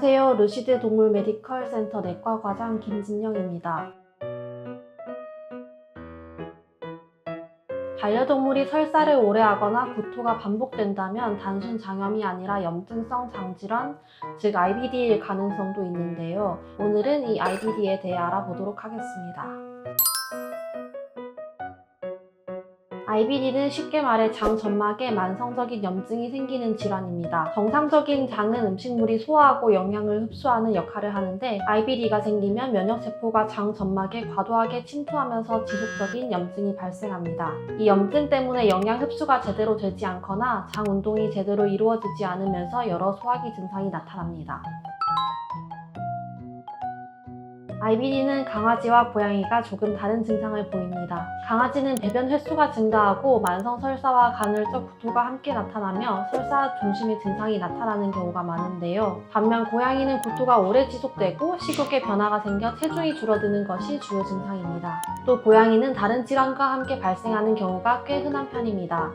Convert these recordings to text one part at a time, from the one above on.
안녕하세요. 루시드 동물 메디컬 센터 내과 과장 김진영입니다. 반려동물이 설사를 오래 하거나 구토가 반복된다면 단순 장염이 아니라 염증성 장질환, 즉 IBD일 가능성도 있는데요. 오늘은 이 IBD에 대해 알아보도록 하겠습니다. IBD는 쉽게 말해 장 점막에 만성적인 염증이 생기는 질환입니다. 정상적인 장은 음식물이 소화하고 영양을 흡수하는 역할을 하는데 IBD가 생기면 면역세포가 장 점막에 과도하게 침투하면서 지속적인 염증이 발생합니다. 이 염증 때문에 영양 흡수가 제대로 되지 않거나 장 운동이 제대로 이루어지지 않으면서 여러 소화기 증상이 나타납니다. IBD는 강아지와 고양이가 조금 다른 증상을 보입니다. 강아지는 배변 횟수가 증가하고 만성 설사와 간헐적 구토가 함께 나타나며 설사 중심의 증상이 나타나는 경우가 많은데요. 반면 고양이는 구토가 오래 지속되고 식욕에 변화가 생겨 체중이 줄어드는 것이 주요 증상입니다. 또 고양이는 다른 질환과 함께 발생하는 경우가 꽤 흔한 편입니다.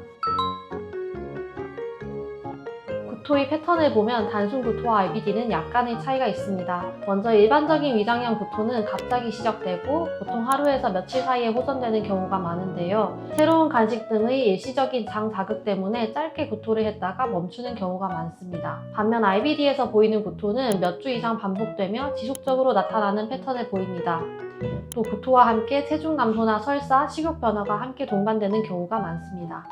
구토의 패턴을 보면 단순 구토와 IBD는 약간의 차이가 있습니다. 먼저 일반적인 위장형 구토는 갑자기 시작되고 보통 하루에서 며칠 사이에 호전되는 경우가 많은데요. 새로운 간식 등의 일시적인 장 자극 때문에 짧게 구토를 했다가 멈추는 경우가 많습니다. 반면 IBD에서 보이는 구토는 몇 주 이상 반복되며 지속적으로 나타나는 패턴을 보입니다. 또 구토와 함께 체중 감소나 설사, 식욕 변화가 함께 동반되는 경우가 많습니다.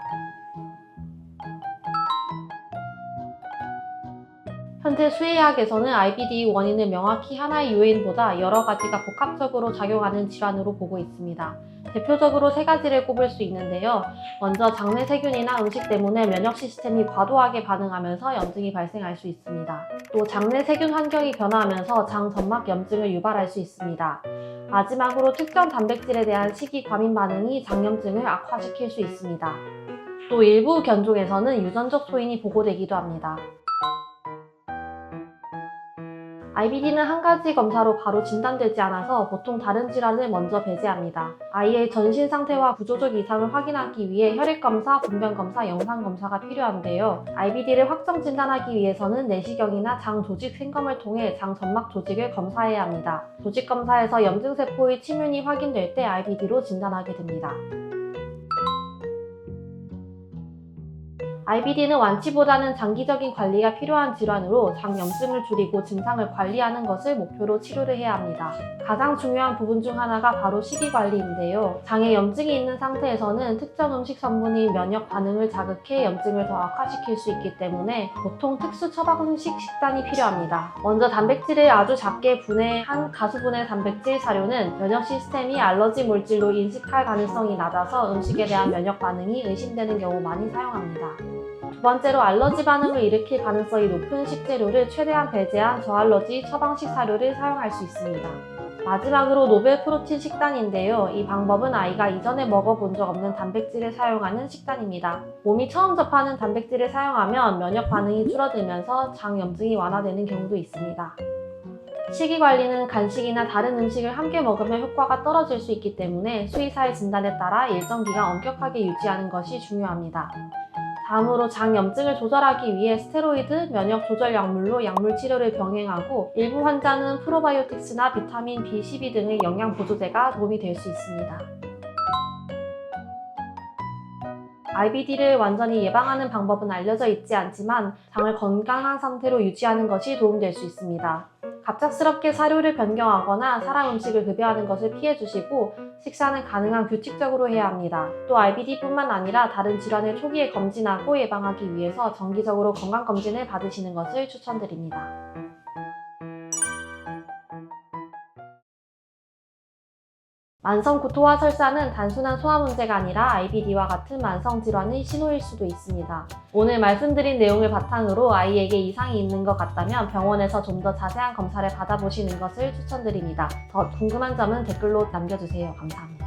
현재 수의학에서는 IBD 원인을 명확히 하나의 요인보다 여러 가지가 복합적으로 작용하는 질환으로 보고 있습니다. 대표적으로 세 가지를 꼽을 수 있는데요. 먼저 장내 세균이나 음식 때문에 면역 시스템이 과도하게 반응하면서 염증이 발생할 수 있습니다. 또 장내 세균 환경이 변화하면서 장 점막 염증을 유발할 수 있습니다. 마지막으로 특정 단백질에 대한 식이 과민 반응이 장염증을 악화시킬 수 있습니다. 또 일부 견종에서는 유전적 소인이 보고되기도 합니다. IBD는 한 가지 검사로 바로 진단되지 않아서 보통 다른 질환을 먼저 배제합니다. 아이의 전신 상태와 구조적 이상을 확인하기 위해 혈액검사, 분변검사, 영상검사가 필요한데요. IBD를 확정 진단하기 위해서는 내시경이나 장 조직 생검을 통해 장 점막 조직을 검사해야 합니다. 조직 검사에서 염증세포의 침윤이 확인될 때 IBD로 진단하게 됩니다. IBD는 완치보다는 장기적인 관리가 필요한 질환으로 장 염증을 줄이고 증상을 관리하는 것을 목표로 치료를 해야 합니다. 가장 중요한 부분 중 하나가 바로 식이관리인데요. 장에 염증이 있는 상태에서는 특정 음식 성분이 면역 반응을 자극해 염증을 더 악화시킬 수 있기 때문에 보통 특수 처방식 식단이 필요합니다. 먼저 단백질을 아주 작게 분해한 가수분해 단백질 사료는 면역 시스템이 알러지 물질로 인식할 가능성이 낮아서 음식에 대한 면역 반응이 의심되는 경우 많이 사용합니다. 두 번째로 알러지 반응을 일으킬 가능성이 높은 식재료를 최대한 배제한 저알러지 처방식 사료를 사용할 수 있습니다. 마지막으로 노벨 프로틴 식단인데요. 이 방법은 아이가 이전에 먹어본 적 없는 단백질을 사용하는 식단입니다. 몸이 처음 접하는 단백질을 사용하면 면역 반응이 줄어들면서 장 염증이 완화되는 경우도 있습니다. 식이관리는 간식이나 다른 음식을 함께 먹으면 효과가 떨어질 수 있기 때문에 수의사의 진단에 따라 일정 기간 엄격하게 유지하는 것이 중요합니다. 다음으로 장 염증을 조절하기 위해 스테로이드, 면역 조절 약물로 약물 치료를 병행하고 일부 환자는 프로바이오틱스나 비타민 B12 등의 영양 보조제가 도움이 될 수 있습니다. IBD를 완전히 예방하는 방법은 알려져 있지 않지만 장을 건강한 상태로 유지하는 것이 도움될 수 있습니다. 갑작스럽게 사료를 변경하거나 사람 음식을 급여하는 것을 피해주시고 식사는 가능한 규칙적으로 해야 합니다. 또 IBD뿐만 아니라 다른 질환을 초기에 검진하고 예방하기 위해서 정기적으로 건강검진을 받으시는 것을 추천드립니다. 만성 구토와 설사는 단순한 소화 문제가 아니라 IBD와 같은 만성 질환의 신호일 수도 있습니다. 오늘 말씀드린 내용을 바탕으로 아이에게 이상이 있는 것 같다면 병원에서 좀 더 자세한 검사를 받아보시는 것을 추천드립니다. 더 궁금한 점은 댓글로 남겨주세요. 감사합니다.